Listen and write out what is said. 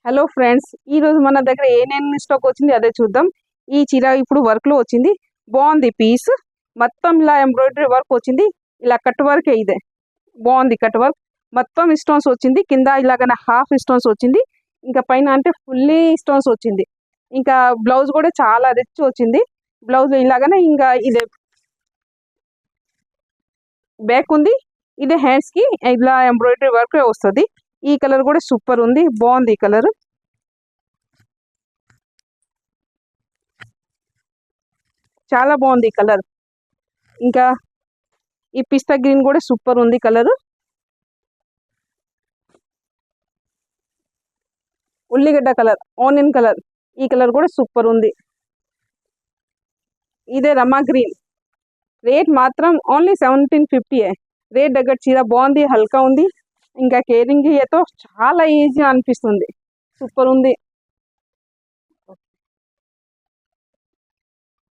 Hello friends, ఈ రోజు మన దగ్గర ఏమేమి స్టాక్ వచ్చింది అదే చూద్దాం. ఈ చీర ఇప్పుడు వర్క్ లో వచ్చింది. బాగుంది పీస్. మొత్తం ఇలా ఎంబ్రాయిడరీ వర్క్ వచ్చింది. ఇలా కట్ వర్క్ ఇదే బాగుంది. కట్ వర్క్ మొత్తం స్టోన్స్ వచ్చింది. కింద ఇలాగ హాఫ్ స్టోన్స్ వచ్చింది. ఇంకా పైన అంటే ఫుల్లీ స్టోన్స్ వచ్చింది. ఇంకా బ్లౌజ్ కూడా చాలా రిచ్ వచ్చింది. బ్లౌజ్ ఇలాగనే ఇంకా ఇదే బ్యాక్ ఉంది. ఇదే హ్యాండ్స్ కి ఇలా ఎంబ్రాయిడరీ వర్క్ వస్తుంది. ఈ కలర్ కూడా సూపర్ ఉంది. బాగుంది ఈ కలర్. చాలా బాగుంది ఈ కలర్. ఇంకా ఈ పిస్తా గ్రీన్ కూడా సూపర్ ఉంది కలర్. ఉల్లిగడ్డ కలర్, ఆనియన్ కలర్, ఈ కలర్ కూడా సూపర్ ఉంది. ఇదే రమా గ్రీన్. రేట్ మాత్రం ఓన్లీ 1750. రేట్ దగ్గర చీర బాగుంది, హల్కా ఉంది. ఇంకా కేరింగ్ ఏతో చాలా ఈజీ అనిపిస్తుంది. సూపర్ ఉంది.